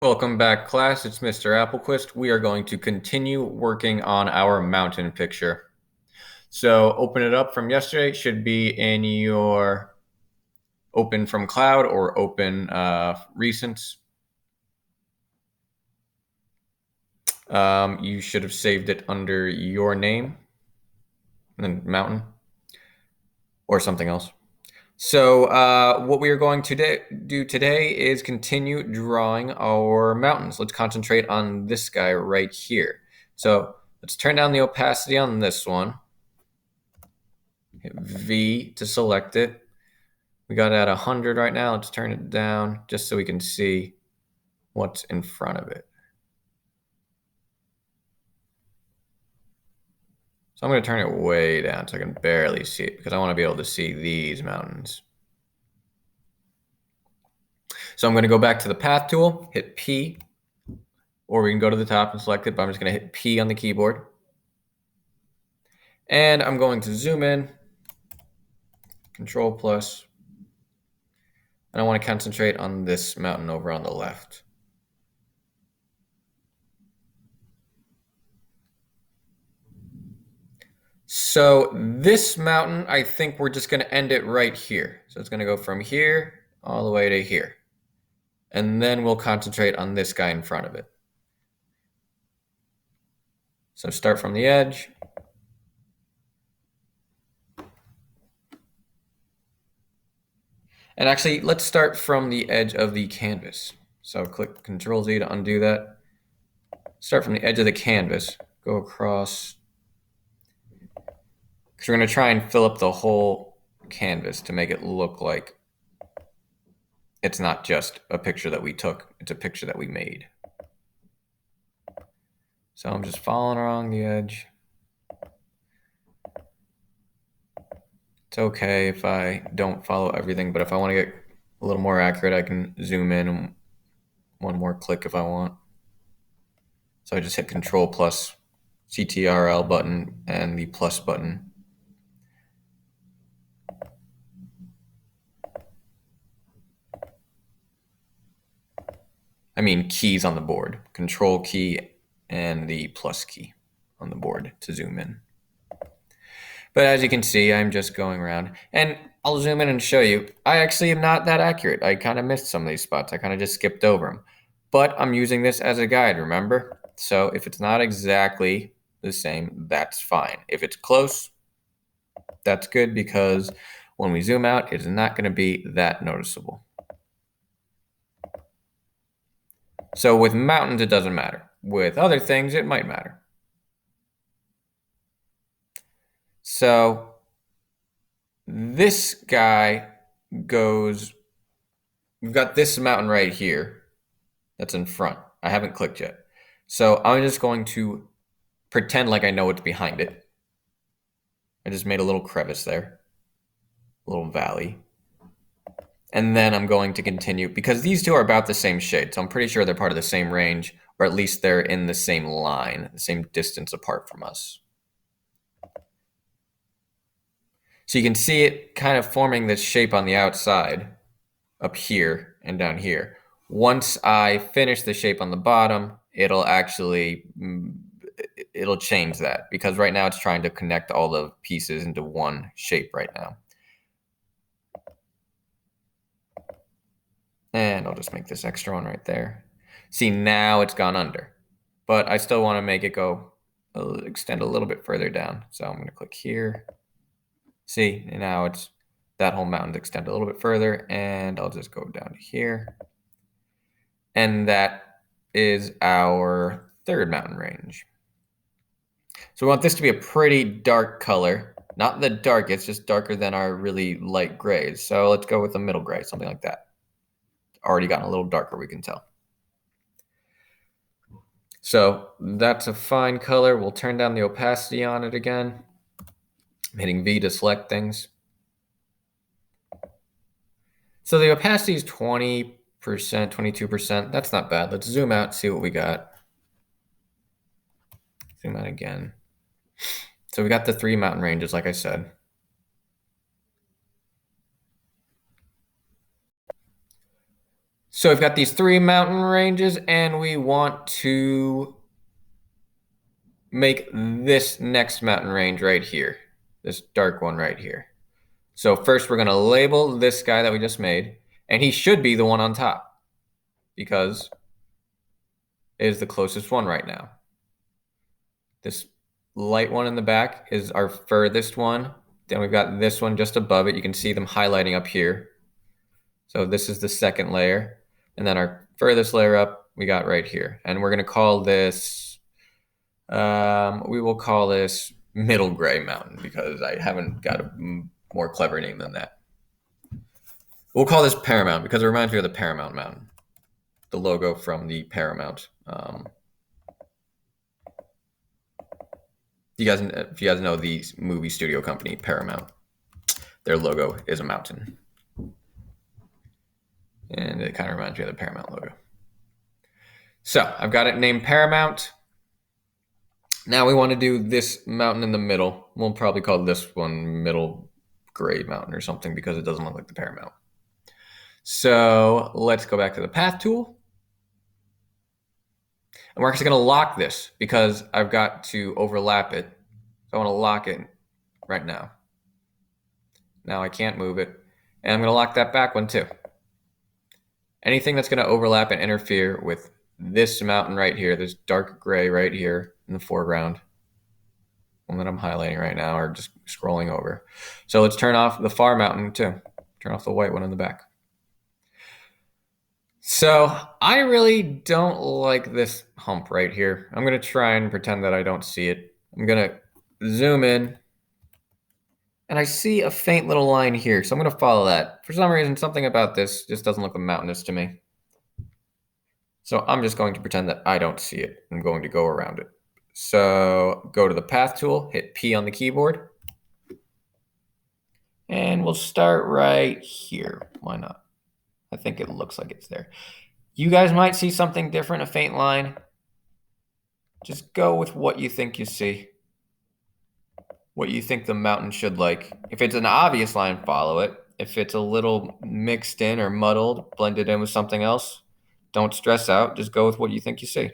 Welcome back, class. It's Mr. Applequist. We are going to continue working on our mountain picture. So open it up from yesterday. It should be in your open from cloud or open recents. You should have saved it under your name and then mountain or something else. So what we are going to do today is continue drawing our mountains. Let's concentrate on this guy right here. So let's turn down the opacity on this one. Hit V to select it. We got it at 100 right now. Let's turn it down just so we can see what's in front of it. So I'm going to turn it way down so I can barely see it because I want to be able to see these mountains. So I'm going to go back to the path tool, hit P, or we can go to the top and select it, but I'm just going to hit P on the keyboard. And I'm going to zoom in, Control plus, and I want to concentrate on this mountain over on the left. So this mountain, I think we're just going to end it right here. So it's going to go from here all the way to here. And then we'll concentrate on this guy in front of it. So start from the edge. And actually, let's start from the edge of the canvas. So click Control Z to undo that. Start from the edge of the canvas. Go across. Because we're going to try and fill up the whole canvas to make it look like it's not just a picture that we took, it's a picture that we made. So I'm just following along the edge. It's okay if I don't follow everything, but if I want to get a little more accurate, I can zoom in one more click if I want. So I just hit Control plus CTRL button and the plus button. I mean keys on the board. Control key and the plus key on the board to zoom in. But as you can see, I'm just going around. And I'll zoom in and show you. I actually am not that accurate. I kind of missed some of these spots. I kind of just skipped over them. But I'm using this as a guide, remember? So if it's not exactly the same, that's fine. If it's close, that's good because when we zoom out, it's not going to be that noticeable. So with mountains, it doesn't matter. With other things, it might matter. So this guy goes, we've got this mountain right here that's in front. I haven't clicked yet. So I'm just going to pretend like I know what's behind it. I just made a little crevice there, a little valley. And then I'm going to continue because these two are about the same shade. So I'm pretty sure they're part of the same range, or at least they're in the same line, the same distance apart from us. So you can see it kind of forming this shape on the outside up here and down here. Once I finish the shape on the bottom, it'll change that because right now it's trying to connect all the pieces into one shape right now. And I'll just make this extra one right there. See, now it's gone under, but I still want to make it go extend a little bit further down. So I'm going to click here. See, and now it's that whole mountain to extend a little bit further, and I'll just go down to here. And that is our third mountain range. So we want this to be a pretty dark color, not the darkest, just darker than our really light grays. So let's go with a middle gray, something like that. Already gotten a little darker, we can tell. So that's a fine color. We'll turn down the opacity on it again. I'm hitting V to select things. So the opacity is 20%, 22%. That's not bad. Let's zoom out, see what we got. Zoom out again. So we got the 3 mountain ranges, like I said. So we've got these 3 mountain ranges, and we want to make this next mountain range right here, this dark one right here. So first we're going to label this guy that we just made, and he should be the one on top because it is the closest one right now. This light one in the back is our furthest one. Then we've got this one just above it. You can see them highlighting up here. So this is the second layer. And then our furthest layer up we got right here. And we're going to call this, we will call this Middle Gray Mountain because I haven't got a more clever name than that. We'll call this Paramount because it reminds me of the Paramount Mountain, the logo from the Paramount. If you guys know the movie studio company Paramount, their logo is a mountain. And it kind of reminds me of the Paramount logo. So I've got it named Paramount. Now we want to do this mountain in the middle. We'll probably call this one Middle Gray Mountain or something because it doesn't look like the Paramount. So let's go back to the path tool. And we're actually going to lock this because I've got to overlap it. So I want to lock it right now. Now I can't move it. And I'm going to lock that back one too. Anything that's going to overlap and interfere with this mountain right here, this dark gray right here in the foreground, one that I'm highlighting right now or just scrolling over. So let's turn off the far mountain too. Turn off the white one in the back. So I really don't like this hump right here. I'm going to try and pretend that I don't see it. I'm going to zoom in. And I see a faint little line here, so I'm going to follow that. For some reason, something about this just doesn't look mountainous to me. So I'm just going to pretend that I don't see it. I'm going to go around it. So go to the path tool, hit P on the keyboard. And we'll start right here. Why not? I think it looks like it's there. You guys might see something different, a faint line. Just go with what you think you see. What you think the mountain should like. If it's an obvious line, follow it. If it's a little mixed in or muddled, blended in with something else, don't stress out. Just go with what you think you see.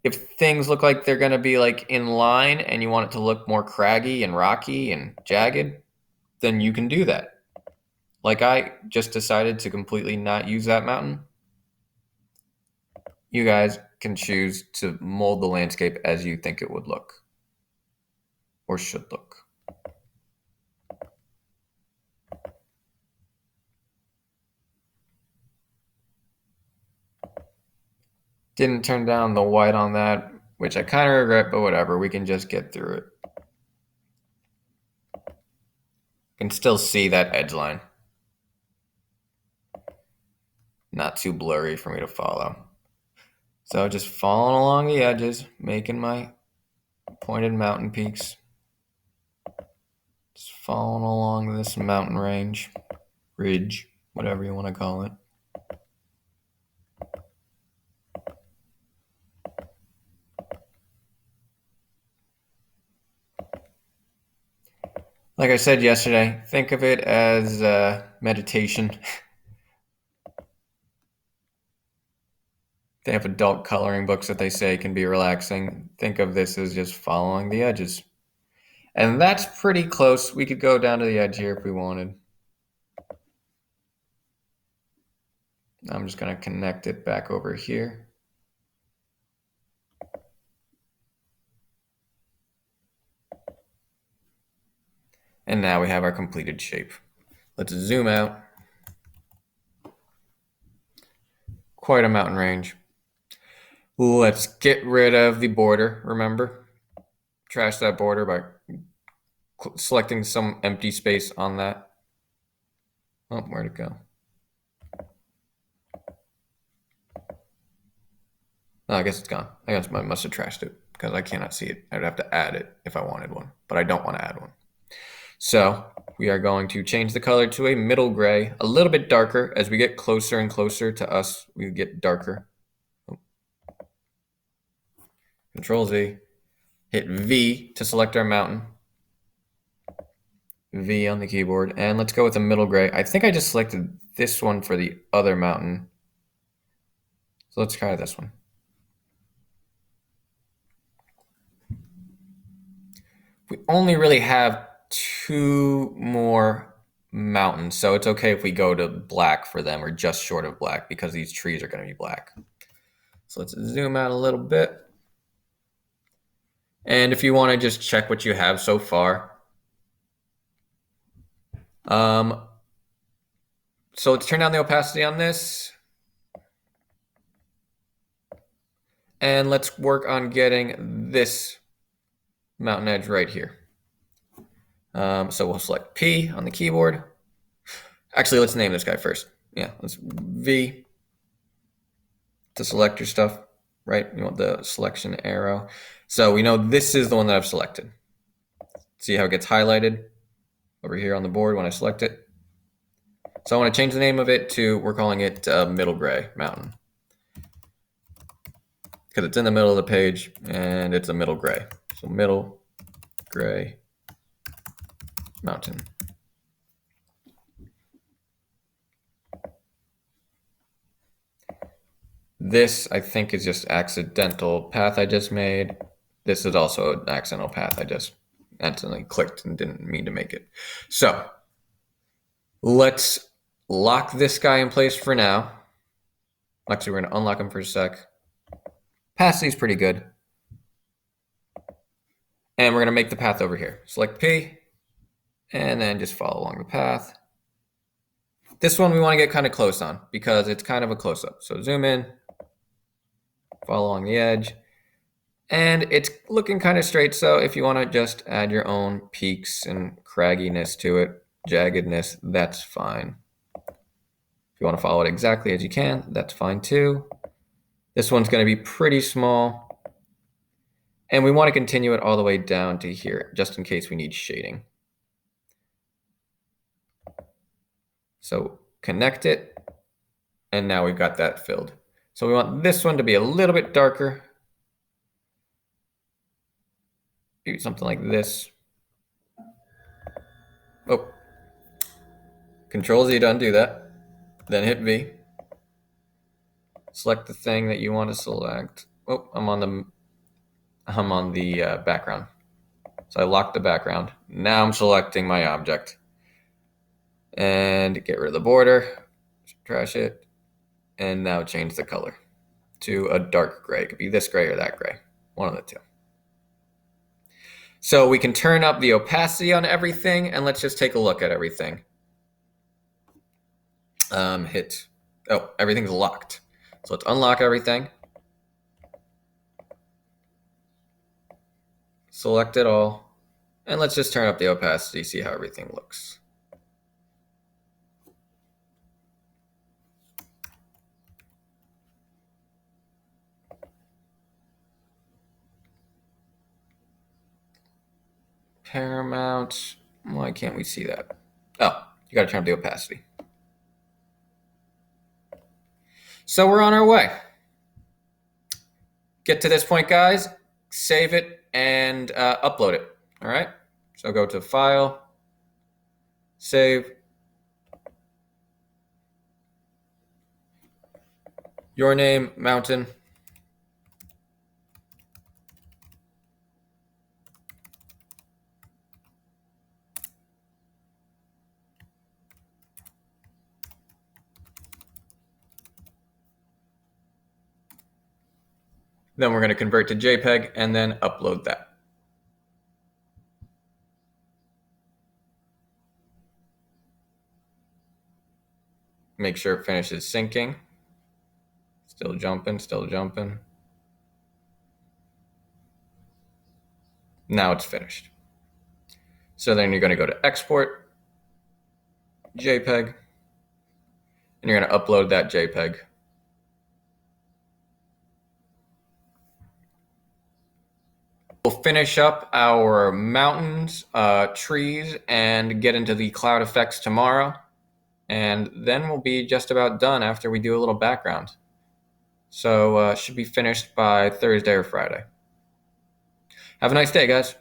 If things look like they're going to be like in line and you want it to look more craggy and rocky and jagged, then you can do that. Like I just decided to completely not use that mountain. You guys can choose to mold the landscape as you think it would look or should look. Didn't turn down the white on that, which I kind of regret, but whatever. We can just get through it. Can still see that edge line. Not too blurry for me to follow. So just following along the edges, making my pointed mountain peaks. Just following along this mountain range, ridge, whatever you want to call it. Like I said yesterday, think of it as meditation. They have adult coloring books that they say can be relaxing. Think of this as just following the edges. And that's pretty close. We could go down to the edge here if we wanted. I'm just going to connect it back over here. And now we have our completed shape. Let's zoom out. Quite a mountain range. Let's get rid of the border, remember? Trash that border by selecting some empty space on that. Oh, where'd it go? Oh, I guess it's gone. I guess I must have trashed it because I cannot see it. I'd have to add it if I wanted one, but I don't want to add one. So we are going to change the color to a middle gray, a little bit darker. As we get closer and closer to us, we get darker. Control Z, hit V to select our mountain. V on the keyboard, and let's go with the middle gray. I think I just selected this one for the other mountain. So let's try this one. We only really have 2 more mountains, so it's okay if we go to black for them or just short of black because these trees are going to be black. So let's zoom out a little bit. And if you want to just check what you have so far. So let's turn down the opacity on this. And let's work on getting this mountain edge right here. So we'll select P on the keyboard. Actually, let's name this guy first. Yeah, let's V to select your stuff, right? You want the selection arrow. So we know this is the one that I've selected. See how it gets highlighted over here on the board when I select it? So I want to change the name of it to, we're calling it Middle Gray Mountain. Because it's in the middle of the page and it's a middle gray. So Middle Gray Mountain. This, I think, is just accidental path I just made. This is also an accidental path I just accidentally clicked and didn't mean to make it. So let's lock this guy in place for now. Actually, we're going to unlock him for a sec. Opacity's pretty good. And we're going to make the path over here. Select P, and then just follow along the path. This one we want to get kind of close on because it's kind of a close-up. So zoom in, follow along the edge, and it's looking kind of straight. So if you want to just add your own peaks and cragginess to it, jaggedness, that's fine. If you want to follow it exactly as you can, that's fine too. This one's going to be pretty small. And we want to continue it all the way down to here, just in case we need shading. So connect it, and now we've got that filled. So we want this one to be a little bit darker. Maybe something like this. Oh, Control Z to undo that. Then hit V. Select the thing that you want to select. Oh, I'm on the background. So I locked the background. Now I'm selecting my object. And get rid of the border. Trash it. And now change the color to a dark gray. It could be this gray or that gray. One of the two. So we can turn up the opacity on everything, and let's just take a look at everything. Everything's locked. So let's unlock everything. Select it all. And let's just turn up the opacity, see how everything looks. Paramount. Why can't we see that? Oh, you got to turn up the opacity. So we're on our way. Get to this point, guys. Save it and upload it. All right. So go to File, Save. Your name, Mountain. Then we're going to convert to JPEG and then upload that. Make sure it finishes syncing. Still jumping, still jumping. Now it's finished. So then you're going to go to Export, JPEG, and you're going to upload that JPEG. We'll finish up our mountains, trees, and get into the cloud effects tomorrow. And then we'll be just about done after we do a little background. So should be finished by Thursday or Friday. Have a nice day, guys.